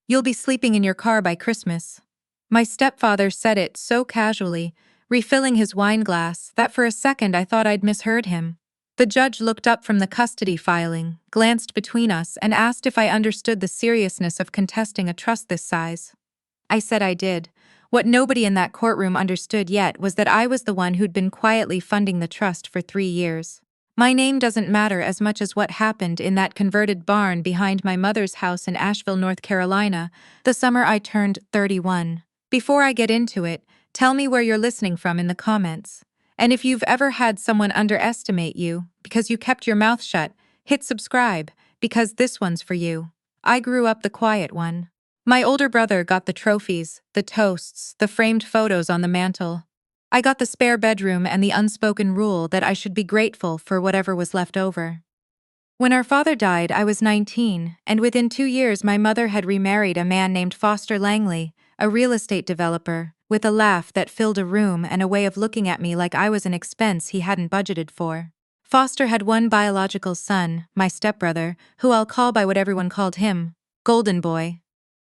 "You'll be sleeping in your car by Christmas." My stepfather said it so casually, refilling his wine glass, that for a second I thought I'd misheard him. The judge looked up from the custody filing, glanced between us, and asked if I understood the seriousness of contesting a trust this size. I said I did. What nobody in that courtroom understood yet was that I was the one who'd been quietly funding the trust for 3 years. My name doesn't matter as much as what happened in that converted barn behind my mother's house in Asheville, North Carolina, the summer I turned 31. Before I get into it, tell me where you're listening from in the comments. And if you've ever had someone underestimate you because you kept your mouth shut, hit subscribe, because this one's for you. I grew up the quiet one. My older brother got the trophies, the toasts, the framed photos on the mantle. I got the spare bedroom and the unspoken rule that I should be grateful for whatever was left over. When our father died, I was 19, and within 2 years my mother had remarried a man named Foster Langley, a real estate developer, with a laugh that filled a room and a way of looking at me like I was an expense he hadn't budgeted for. Foster had one biological son, my stepbrother, who I'll call by what everyone called him, Golden Boy.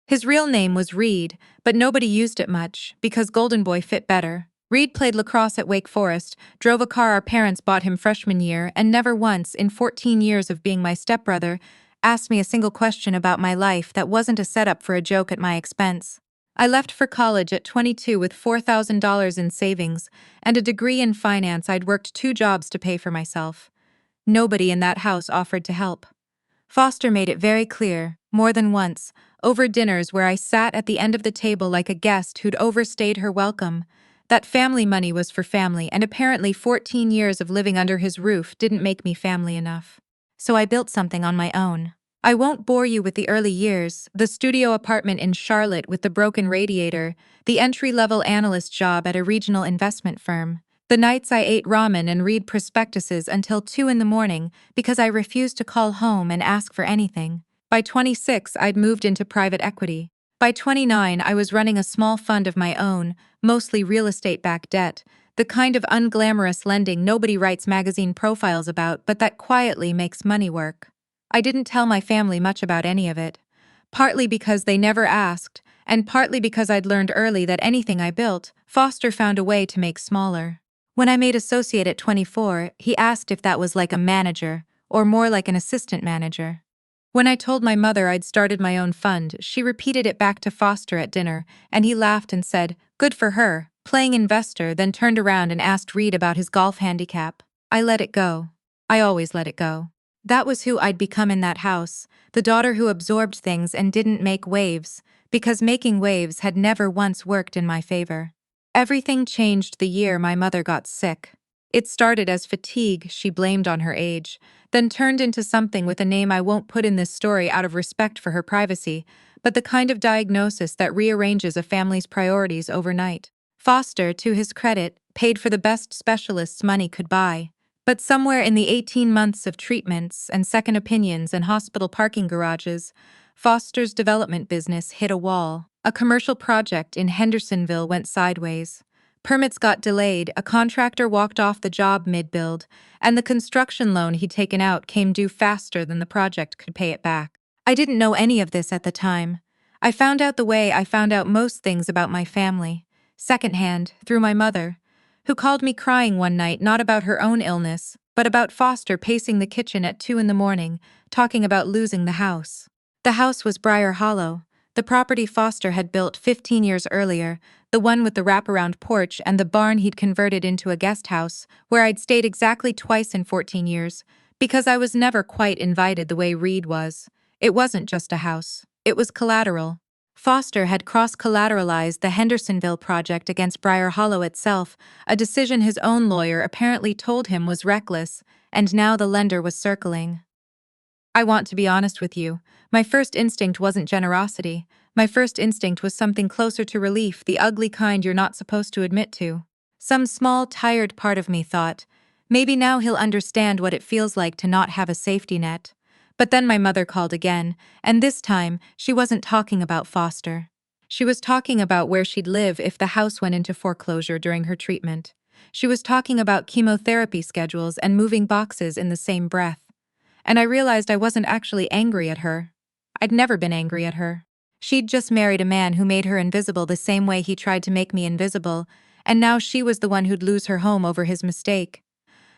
His real name was Reed, but nobody used it much, because Golden Boy fit better. Reed played lacrosse at Wake Forest, drove a car our parents bought him freshman year, and never once, in 14 years of being my stepbrother, asked me a single question about my life that wasn't a setup for a joke at my expense. I left for college at 22 with $4,000 in savings, and a degree in finance. I'd worked 2 jobs to pay for myself. Nobody in that house offered to help. Foster made it very clear, more than once, over dinners where I sat at the end of the table like a guest who'd overstayed her welcome, that family money was for family, and apparently 14 years of living under his roof didn't make me family enough. So I built something on my own. I won't bore you with the early years, the studio apartment in Charlotte with the broken radiator, the entry-level analyst job at a regional investment firm, the nights I ate ramen and read prospectuses until 2 in the morning because I refused to call home and ask for anything. By 26, I'd moved into private equity. By 29, I was running a small fund of my own, mostly real estate-backed debt, the kind of unglamorous lending nobody writes magazine profiles about, but that quietly makes money work. I didn't tell my family much about any of it, partly because they never asked, and partly because I'd learned early that anything I built, Foster found a way to make smaller. When I made associate at 24, he asked if that was like a manager, or more like an assistant manager. When I told my mother I'd started my own fund, she repeated it back to Foster at dinner, and he laughed and said, "Good for her," playing investor, then turned around and asked Reed about his golf handicap. I let it go. I always let it go. That was who I'd become in that house, the daughter who absorbed things and didn't make waves, because making waves had never once worked in my favor. Everything changed the year my mother got sick. It started as fatigue she blamed on her age, then turned into something with a name I won't put in this story out of respect for her privacy, but the kind of diagnosis that rearranges a family's priorities overnight. Foster, to his credit, paid for the best specialists money could buy. But somewhere in the 18 months of treatments and second opinions and hospital parking garages, Foster's development business hit a wall. A commercial project in Hendersonville went sideways. Permits got delayed, a contractor walked off the job mid-build, and the construction loan he'd taken out came due faster than the project could pay it back. I didn't know any of this at the time. I found out the way I found out most things about my family, secondhand, through my mother, who called me crying one night not about her own illness, but about Foster pacing the kitchen at 2 in the morning, talking about losing the house. The house was Briar Hollow, the property Foster had built 15 years earlier, the one with the wraparound porch and the barn he'd converted into a guest house, where I'd stayed exactly twice in 14 years, because I was never quite invited the way Reed was. It wasn't just a house. It was collateral. Foster had cross-collateralized the Hendersonville project against Briar Hollow itself, a decision his own lawyer apparently told him was reckless, and now the lender was circling. I want to be honest with you. My first instinct wasn't generosity. My first instinct was something closer to relief, the ugly kind you're not supposed to admit to. Some small, tired part of me thought, maybe now he'll understand what it feels like to not have a safety net. But then my mother called again, and this time, she wasn't talking about Foster. She was talking about where she'd live if the house went into foreclosure during her treatment. She was talking about chemotherapy schedules and moving boxes in the same breath. And I realized I wasn't actually angry at her. I'd never been angry at her. She'd just married a man who made her invisible the same way he tried to make me invisible, and now she was the one who'd lose her home over his mistake.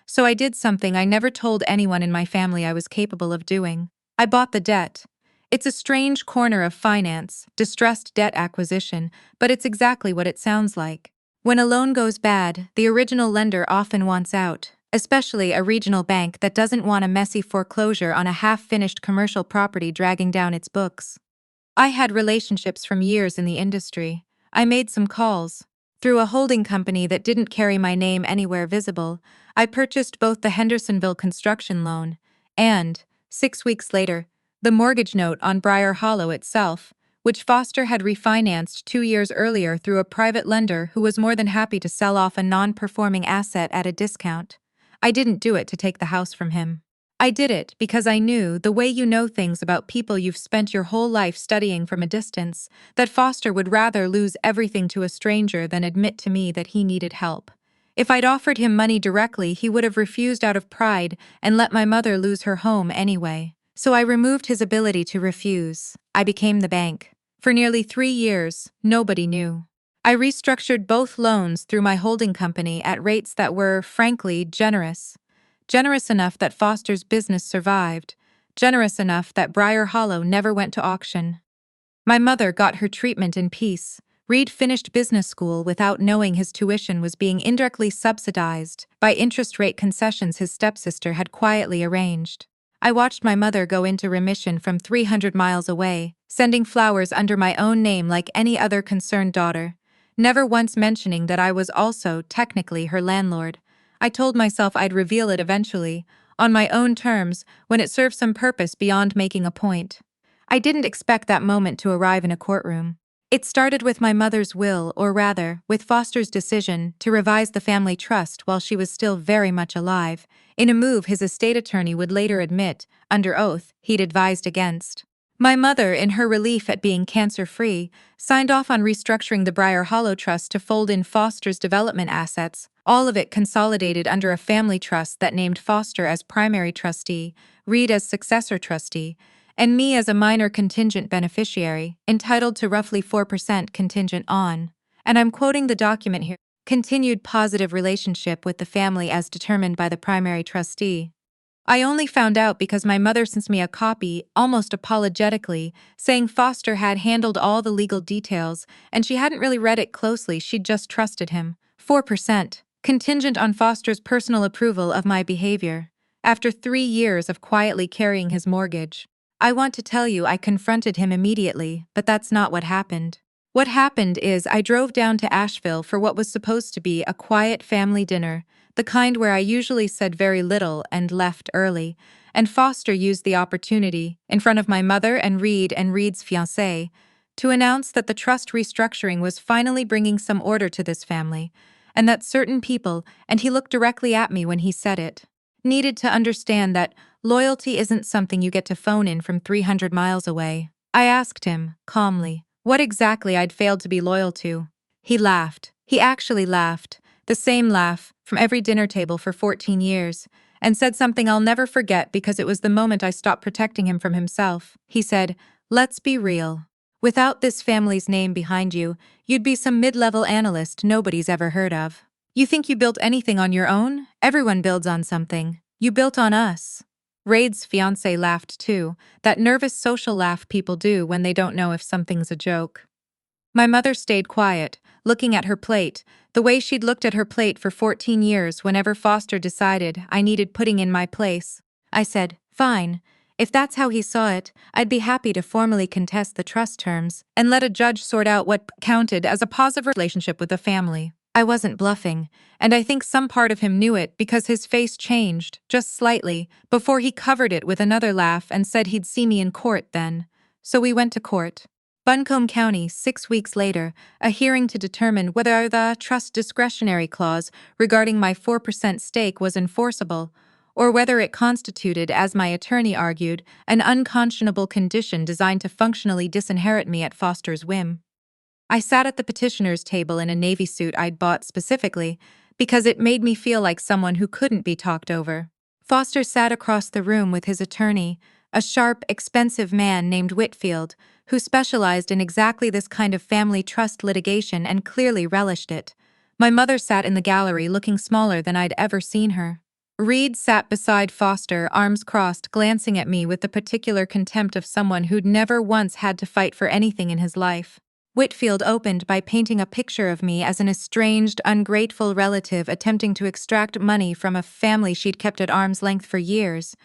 So I did something I never told anyone in my family I was capable of doing. I bought the debt. It's a strange corner of finance, distressed debt acquisition, but it's exactly what it sounds like. When a loan goes bad, the original lender often wants out, especially a regional bank that doesn't want a messy foreclosure on a half-finished commercial property dragging down its books. I had relationships from years in the industry. I made some calls. Through a holding company that didn't carry my name anywhere visible, I purchased both the Hendersonville construction loan and, 6 weeks later, the mortgage note on Briar Hollow itself, which Foster had refinanced 2 years earlier through a private lender who was more than happy to sell off a non-performing asset at a discount. I didn't do it to take the house from him. I did it because I knew, the way you know things about people you've spent your whole life studying from a distance, that Foster would rather lose everything to a stranger than admit to me that he needed help. If I'd offered him money directly, he would have refused out of pride and let my mother lose her home anyway. So I removed his ability to refuse. I became the bank. For nearly 3 years, nobody knew. I restructured both loans through my holding company at rates that were, frankly, generous. Generous enough that Foster's business survived. Generous enough that Briar Hollow never went to auction. My mother got her treatment in peace. Reed finished business school without knowing his tuition was being indirectly subsidized by interest rate concessions his stepsister had quietly arranged. I watched my mother go into remission from 300 miles away, sending flowers under my own name like any other concerned daughter, never once mentioning that I was also, technically, her landlord. I told myself I'd reveal it eventually, on my own terms, when it served some purpose beyond making a point. I didn't expect that moment to arrive in a courtroom. It started with my mother's will, or rather, with Foster's decision to revise the family trust while she was still very much alive, in a move his estate attorney would later admit, under oath, he'd advised against. My mother, in her relief at being cancer-free, signed off on restructuring the Briar Hollow Trust to fold in Foster's development assets, all of it consolidated under a family trust that named Foster as primary trustee, Reed as successor trustee, and me as a minor contingent beneficiary, entitled to roughly 4% contingent on, and I'm quoting the document here, continued positive relationship with the family as determined by the primary trustee. I only found out because my mother sent me a copy, almost apologetically, saying Foster had handled all the legal details, and she hadn't really read it closely, she'd just trusted him. 4%, contingent on Foster's personal approval of my behavior, after 3 years of quietly carrying his mortgage. I want to tell you I confronted him immediately, but that's not what happened. What happened is I drove down to Asheville for what was supposed to be a quiet family dinner, the kind where I usually said very little and left early, and Foster used the opportunity, in front of my mother and Reed's fiancé, to announce that the trust restructuring was finally bringing some order to this family, and that certain people, and he looked directly at me when he said it, needed to understand that loyalty isn't something you get to phone in from 300 miles away. I asked him, calmly, what exactly I'd failed to be loyal to. He laughed. He actually laughed, the same laugh, from every dinner table for 14 years, and said something I'll never forget because it was the moment I stopped protecting him from himself. He said, let's be real. Without this family's name behind you, you'd be some mid-level analyst nobody's ever heard of. You think you built anything on your own? Everyone builds on something. You built on us. Reed's fiancé laughed too, that nervous social laugh people do when they don't know if something's a joke. My mother stayed quiet, looking at her plate, the way she'd looked at her plate for 14 years whenever Foster decided I needed putting in my place. I said, fine. If that's how he saw it, I'd be happy to formally contest the trust terms and let a judge sort out what counted as a positive relationship with the family. I wasn't bluffing, and I think some part of him knew it because his face changed, just slightly, before he covered it with another laugh and said he'd see me in court then. So we went to court. Buncombe County, 6 weeks later, a hearing to determine whether the trust discretionary clause regarding my 4% stake was enforceable, or whether it constituted, as my attorney argued, an unconscionable condition designed to functionally disinherit me at Foster's whim. I sat at the petitioner's table in a navy suit I'd bought specifically because it made me feel like someone who couldn't be talked over. Foster sat across the room with his attorney, A sharp, expensive man named Whitfield, who specialized in exactly this kind of family trust litigation and clearly relished it. My mother sat in the gallery looking smaller than I'd ever seen her. Reed sat beside Foster, arms crossed, glancing at me with the particular contempt of someone who'd never once had to fight for anything in his life. Whitfield opened by painting a picture of me as an estranged, ungrateful relative attempting to extract money from a family she'd kept at arm's length for years.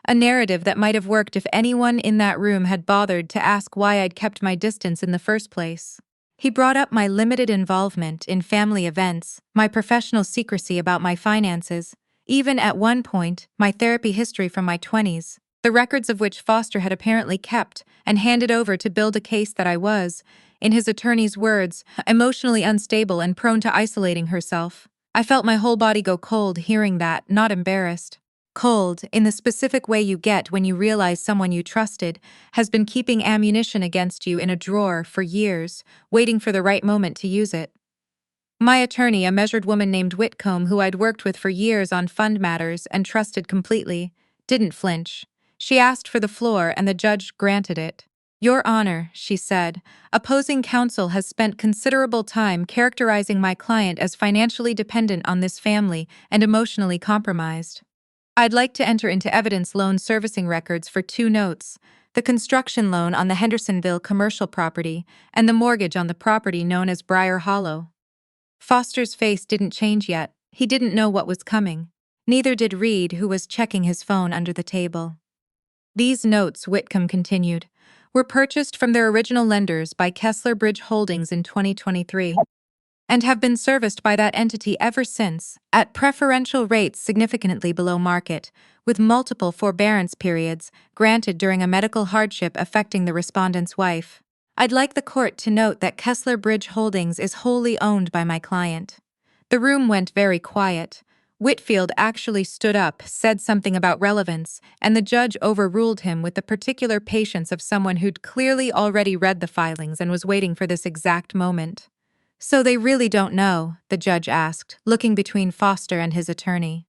A narrative that might have worked if anyone in that room had bothered to ask why I'd kept my distance in the first place. He brought up my limited involvement in family events, my professional secrecy about my finances, even at one point, my therapy history from my 20s, the records of which Foster had apparently kept and handed over to build a case that I was, in his attorney's words, emotionally unstable and prone to isolating herself. I felt my whole body go cold hearing that, not embarrassed. Cold, in the specific way you get when you realize someone you trusted has been keeping ammunition against you in a drawer for years, waiting for the right moment to use it. My attorney, a measured woman named Whitcomb who I'd worked with for years on fund matters and trusted completely, didn't flinch. She asked for the floor and the judge granted it. "Your Honor," she said, "opposing counsel has spent considerable time characterizing my client as financially dependent on this family and emotionally compromised. I'd like to enter into evidence loan servicing records for two notes, the construction loan on the Hendersonville commercial property and the mortgage on the property known as Briar Hollow." Foster's face didn't change yet. He didn't know what was coming. Neither did Reed, who was checking his phone under the table. "These notes," Whitcomb continued, "were purchased from their original lenders by Kessler Bridge Holdings in 2023 and have been serviced by that entity ever since, at preferential rates significantly below market, with multiple forbearance periods granted during a medical hardship affecting the respondent's wife. I'd like the court to note that Kessler Bridge Holdings is wholly owned by my client." The room went very quiet. Whitfield actually stood up, said something about relevance, and the judge overruled him with the particular patience of someone who'd clearly already read the filings and was waiting for this exact moment. "So they really don't know?" the judge asked, looking between Foster and his attorney.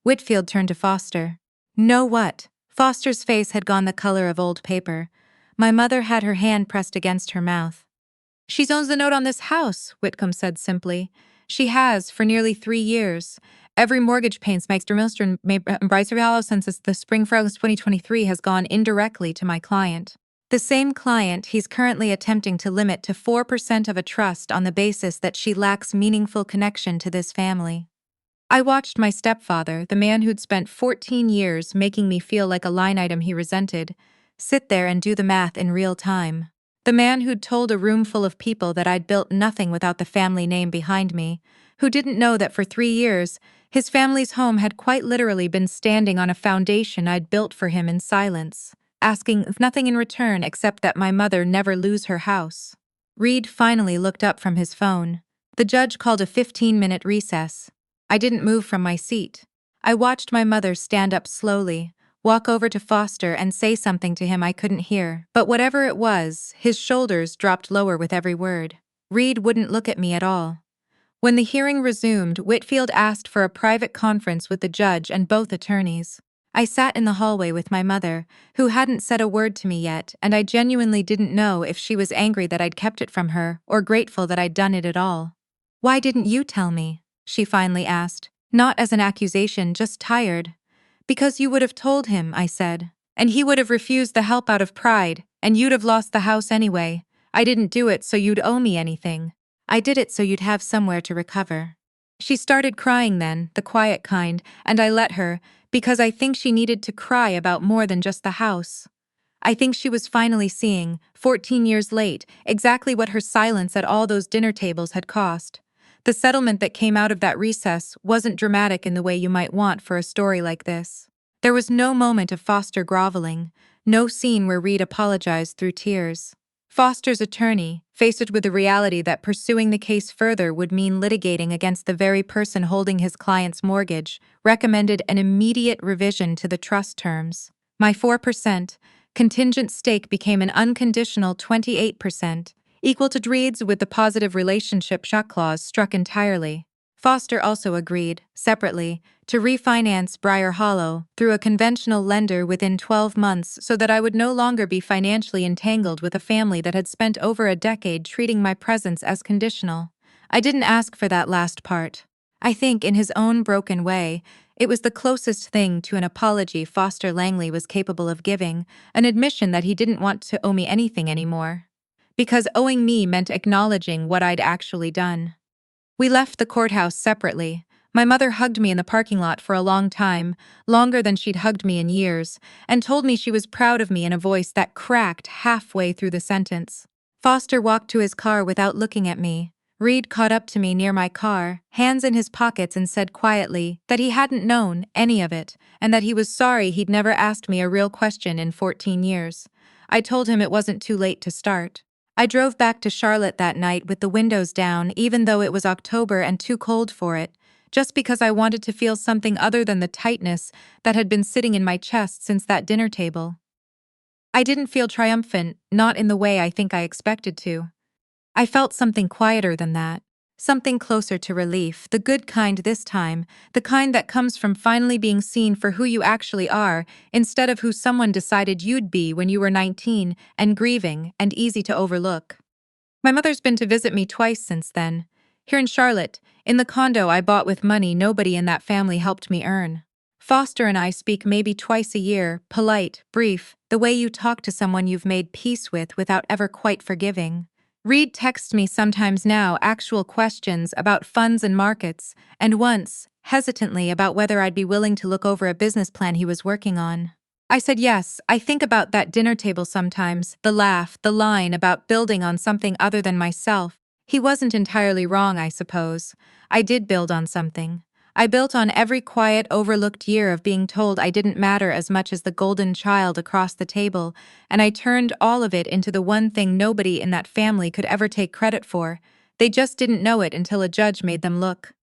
Whitfield turned to Foster. "Know what?" Foster's face had gone the color of old paper. My mother had her hand pressed against her mouth. "She owns the note on this house," Whitcomb said simply. "She has, for nearly 3 years. Every mortgage payments Meister Milstern made Bryce since the spring of 2023 has gone indirectly to my client. The same client he's currently attempting to limit to 4% of a trust on the basis that she lacks meaningful connection to this family." I watched my stepfather, the man who'd spent 14 years making me feel like a line item he resented, sit there and do the math in real time. The man who'd told a room full of people that I'd built nothing without the family name behind me, who didn't know that for 3 years, his family's home had quite literally been standing on a foundation I'd built for him in silence, asking nothing in return except that my mother never lose her house. Reed finally looked up from his phone. The judge called a 15-minute recess. I didn't move from my seat. I watched my mother stand up slowly, walk over to Foster and say something to him I couldn't hear. But whatever it was, his shoulders dropped lower with every word. Reed wouldn't look at me at all. When the hearing resumed, Whitfield asked for a private conference with the judge and both attorneys. I sat in the hallway with my mother, who hadn't said a word to me yet, and I genuinely didn't know if she was angry that I'd kept it from her or grateful that I'd done it at all. "Why didn't you tell me?" she finally asked, not as an accusation, just tired. "Because you would have told him," I said, "and he would have refused the help out of pride, and you'd have lost the house anyway. I didn't do it so you'd owe me anything. I did it so you'd have somewhere to recover." She started crying then, the quiet kind, and I let her, because I think she needed to cry about more than just the house. I think she was finally seeing, 14 years late, exactly what her silence at all those dinner tables had cost. The settlement that came out of that recess wasn't dramatic in the way you might want for a story like this. There was no moment of Foster groveling, no scene where Reed apologized through tears. Foster's attorney, faced with the reality that pursuing the case further would mean litigating against the very person holding his client's mortgage, recommended an immediate revision to the trust terms. My 4% contingent stake became an unconditional 28%. Equal to Reed's with the positive relationship shut clause struck entirely. Foster also agreed, separately, to refinance Briar Hollow through a conventional lender within 12 months so that I would no longer be financially entangled with a family that had spent over a decade treating my presence as conditional. I didn't ask for that last part. I think, in his own broken way, it was the closest thing to an apology Foster Langley was capable of giving, an admission that he didn't want to owe me anything anymore. Because owing me meant acknowledging what I'd actually done. We left the courthouse separately. My mother hugged me in the parking lot for a long time, longer than she'd hugged me in years, and told me she was proud of me in a voice that cracked halfway through the sentence. Foster walked to his car without looking at me. Reed caught up to me near my car, hands in his pockets, and said quietly that he hadn't known any of it, and that he was sorry he'd never asked me a real question in 14 years. I told him it wasn't too late to start. I drove back to Charlotte that night with the windows down, even though it was October and too cold for it, just because I wanted to feel something other than the tightness that had been sitting in my chest since that dinner table. I didn't feel triumphant, not in the way I think I expected to. I felt something quieter than that. Something closer to relief, the good kind this time, the kind that comes from finally being seen for who you actually are, instead of who someone decided you'd be when you were 19 and grieving and easy to overlook. My mother's been to visit me twice since then. Here in Charlotte, in the condo I bought with money nobody in that family helped me earn. Foster and I speak maybe twice a year, polite, brief, the way you talk to someone you've made peace with without ever quite forgiving. Reed texts me sometimes now actual questions about funds and markets, and once, hesitantly, about whether I'd be willing to look over a business plan he was working on. I said yes. I think about that dinner table sometimes, the laugh, the line about building on something other than myself. He wasn't entirely wrong, I suppose. I did build on something. I built on every quiet, overlooked year of being told I didn't matter as much as the golden child across the table, and I turned all of it into the one thing nobody in that family could ever take credit for. They just didn't know it until a judge made them look.